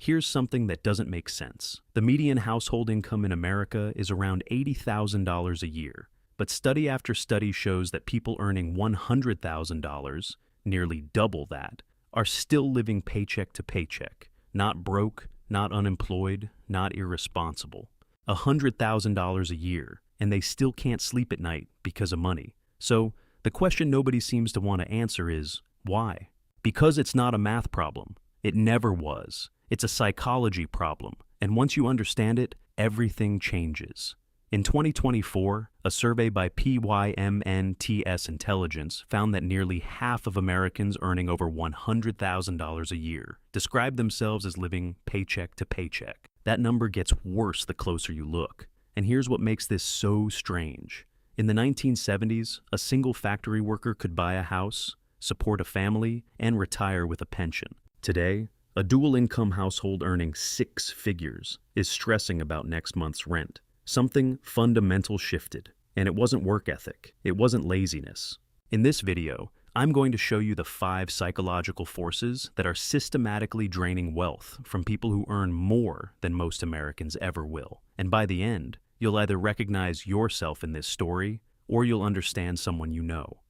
Here's something that doesn't make sense. The median household income in America is around $80,000 a year, but study after study shows that people earning $100,000, nearly double that, are still living paycheck to paycheck. Not broke, not unemployed, not irresponsible. $100,000 a year, and they still can't sleep at night because of money. So, the question nobody seems to want to answer is, why? Because it's not a math problem. It never was. It's a psychology problem, and once you understand it, everything changes. In 2024, a survey by PYMNTS Intelligence found that nearly half of Americans earning over $100,000 a year describe themselves as living paycheck to paycheck. That number gets worse the closer you look. And here's what makes this so strange. In the 1970s, a single factory worker could buy a house, support a family, and retire with a pension. Today, a dual-income household earning 6 figures is stressing about next month's rent. Something fundamental shifted, and it wasn't work ethic, it wasn't laziness. In this video, I'm going to show you the 5 psychological forces that are systematically draining wealth from people who earn more than most Americans ever will. And by the end, you'll either recognize yourself in this story, or you'll understand someone you know.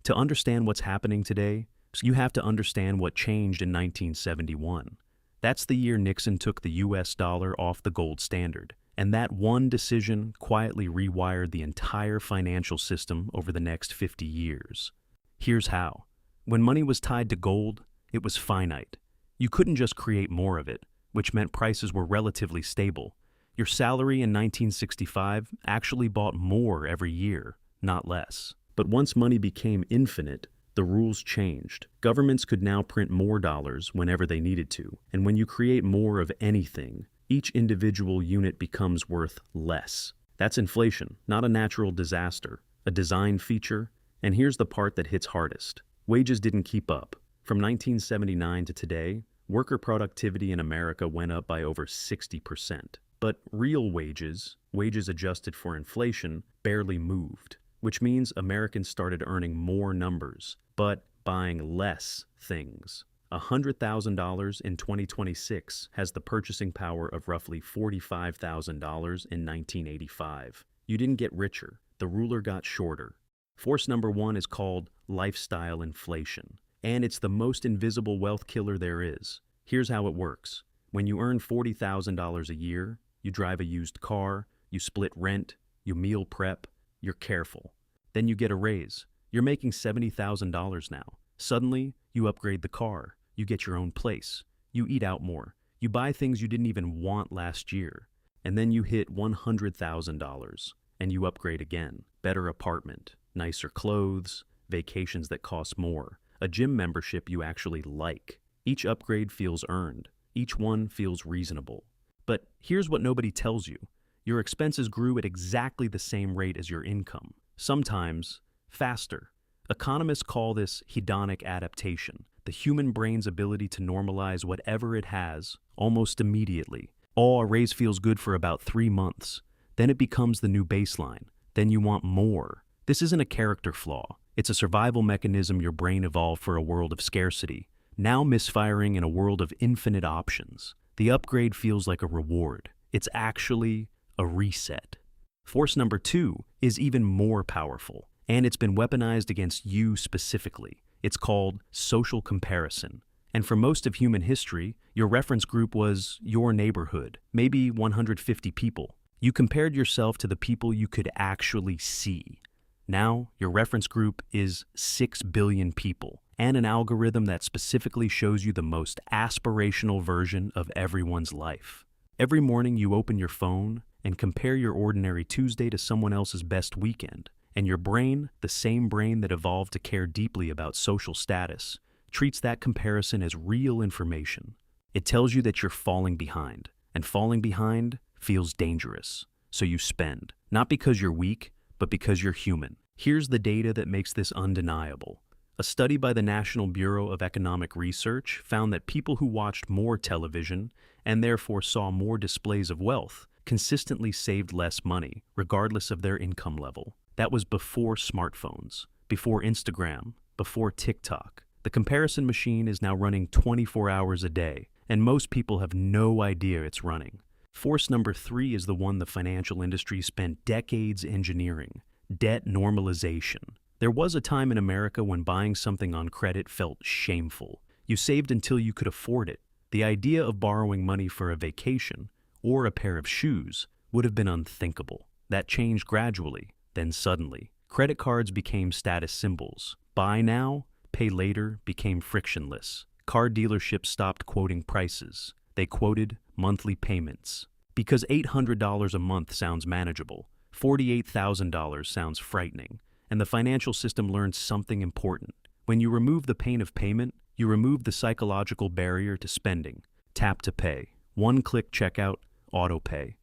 To understand what's happening today, you have to understand what changed in 1971. That's the year Nixon took the US dollar off the gold standard. And that one decision quietly rewired the entire financial system over the next 50 years. Here's how. When money was tied to gold, it was finite. You couldn't just create more of it, which meant prices were relatively stable. Your salary in 1965 actually bought more every year, not less. But once money became infinite, the rules changed. Governments could now print more dollars whenever they needed to, and when you create more of anything, each individual unit becomes worth less. That's inflation, not a natural disaster, a design feature. And here's the part that hits hardest. Wages didn't keep up. From 1979 to today, worker productivity in America went up by over 60%. But real wages, wages adjusted for inflation, barely moved, which means Americans started earning more numbers, but buying less things. $100,000 in 2026 has the purchasing power of roughly $45,000 in 1985. You didn't get richer, the ruler got shorter. Force number 1 is called lifestyle inflation, and it's the most invisible wealth killer there is. Here's how it works. When you earn $40,000 a year, you drive a used car, you split rent, you meal prep, you're careful. Then you get a raise. You're making $70,000 now. Suddenly, you upgrade the car. You get your own place. You eat out more. You buy things you didn't even want last year. And then you hit $100,000 and you upgrade again. Better apartment, nicer clothes, vacations that cost more, a gym membership you actually like. Each upgrade feels earned. Each one feels reasonable. But here's what nobody tells you. Your expenses grew at exactly the same rate as your income. Sometimes faster. Economists call this hedonic adaptation, the human brain's ability to normalize whatever it has almost immediately. Oh, a raise feels good for about 3 months. Then it becomes the new baseline. Then you want more. This isn't a character flaw. It's a survival mechanism your brain evolved for a world of scarcity, now misfiring in a world of infinite options. The upgrade feels like a reward. It's actually a reset. Force number 2 is even more powerful, and it's been weaponized against you specifically. It's called social comparison. And for most of human history, your reference group was your neighborhood, maybe 150 people. You compared yourself to the people you could actually see. Now, your reference group is 6 billion people, and an algorithm that specifically shows you the most aspirational version of everyone's life. Every morning you open your phone and compare your ordinary Tuesday to someone else's best weekend. And your brain, the same brain that evolved to care deeply about social status, treats that comparison as real information. It tells you that you're falling behind, and falling behind feels dangerous. So you spend, not because you're weak, but because you're human. Here's the data that makes this undeniable. A study by the National Bureau of Economic Research found that people who watched more television and therefore saw more displays of wealth consistently saved less money, regardless of their income level. That was before smartphones, before Instagram, before TikTok. The comparison machine is now running 24 hours a day, and most people have no idea it's running. Force number 3 is the one the financial industry spent decades engineering: debt normalization. There was a time in America when buying something on credit felt shameful. You saved until you could afford it. The idea of borrowing money for a vacation or a pair of shoes would have been unthinkable. That changed gradually, then suddenly. Credit cards became status symbols. Buy now, pay later became frictionless. Car dealerships stopped quoting prices. They quoted monthly payments. Because $800 a month sounds manageable, $48,000 sounds frightening, and the financial system learned something important. When you remove the pain of payment, you remove the psychological barrier to spending. Tap to pay, one-click checkout, auto pay.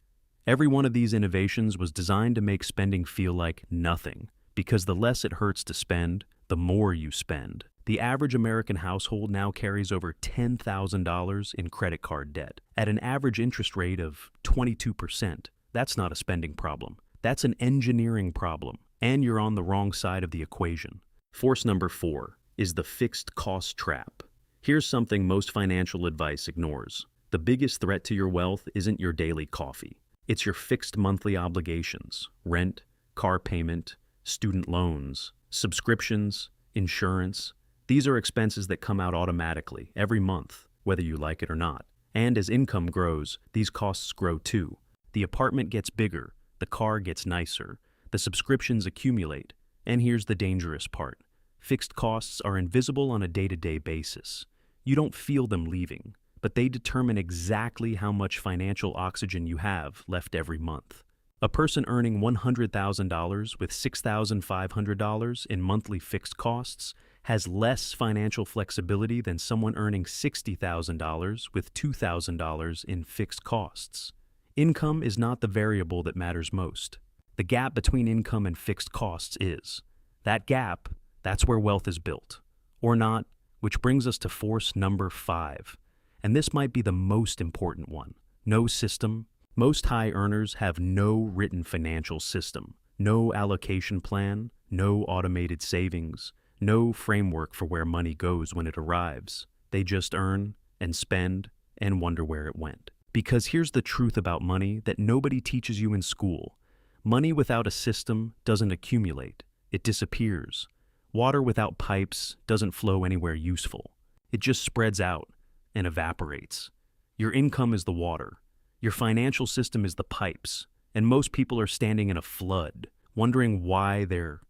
Every one of these innovations was designed to make spending feel like nothing, because the less it hurts to spend, the more you spend. The average American household now carries over $10,000 in credit card debt, at an average interest rate of 22%. That's not a spending problem. That's an engineering problem, and you're on the wrong side of the equation. Force number 4 is the fixed cost trap. Here's something most financial advice ignores. The biggest threat to your wealth isn't your daily coffee. It's your fixed monthly obligations: rent, car payment, student loans, subscriptions, insurance. These are expenses that come out automatically every month, whether you like it or not. And as income grows, these costs grow too. The apartment gets bigger, the car gets nicer, the subscriptions accumulate. And here's the dangerous part. Fixed costs are invisible on a day-to-day basis. You don't feel them leaving, but they determine exactly how much financial oxygen you have left every month. A person earning $100,000 with $6,500 in monthly fixed costs has less financial flexibility than someone earning $60,000 with $2,000 in fixed costs. Income is not the variable that matters most. The gap between income and fixed costs is. That gap, that's where wealth is built. Or not, which brings us to force number 5. And this might be the most important one. No system. Most high earners have no written financial system, no allocation plan, no automated savings, no framework for where money goes when it arrives. They just earn and spend and wonder where it went. Because here's the truth about money that nobody teaches you in school. Money without a system doesn't accumulate. It disappears. Water without pipes doesn't flow anywhere useful. It just spreads out and evaporates. Your income is the water. Your financial system is the pipes. And most people are standing in a flood, wondering why they're...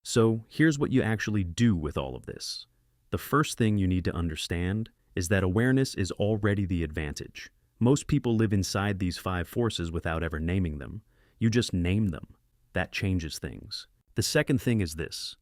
So here's what you actually do with all of this. The first thing you need to understand is that awareness is already the advantage. Most people live inside these 5 forces without ever naming them. You just name them. That changes things. The second thing is this.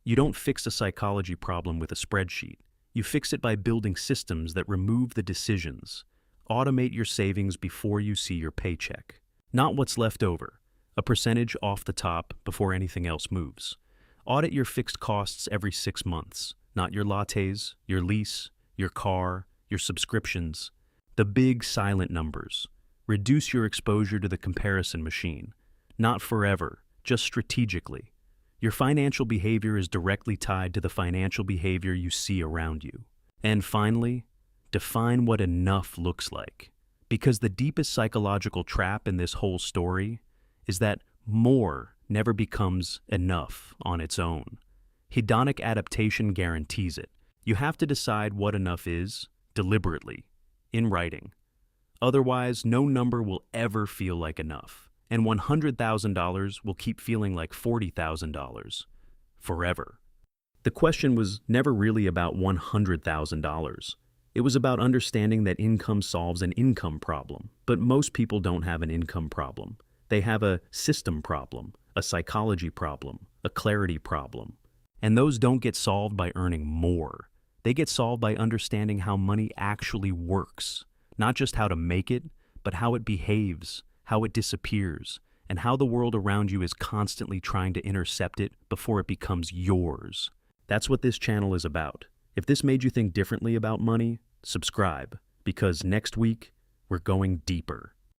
You don't fix a psychology problem with a spreadsheet. You fix it by building systems that remove the decisions. Automate your savings before you see your paycheck. Not what's left over, a percentage off the top before anything else moves. Audit your fixed costs every 6 months, not your lattes, your lease, your car, your subscriptions. The big silent numbers. Reduce your exposure to the comparison machine. Not forever, just strategically. Your financial behavior is directly tied to the financial behavior you see around you. And finally, define what enough looks like. Because the deepest psychological trap in this whole story is that more never becomes enough on its own. Hedonic adaptation guarantees it. You have to decide what enough is, deliberately, in writing. Otherwise, no number will ever feel like enough, and $100,000 will keep feeling like $40,000 forever. The question was never really about $100,000. It was about understanding that income solves an income problem. But most people don't have an income problem. They have a system problem, a psychology problem, a clarity problem. And those don't get solved by earning more. They get solved by understanding how money actually works. Not just how to make it, but how it behaves, how it disappears, and how the world around you is constantly trying to intercept it before it becomes yours. That's what this channel is about. If this made you think differently about money, subscribe, because next week, we're going deeper.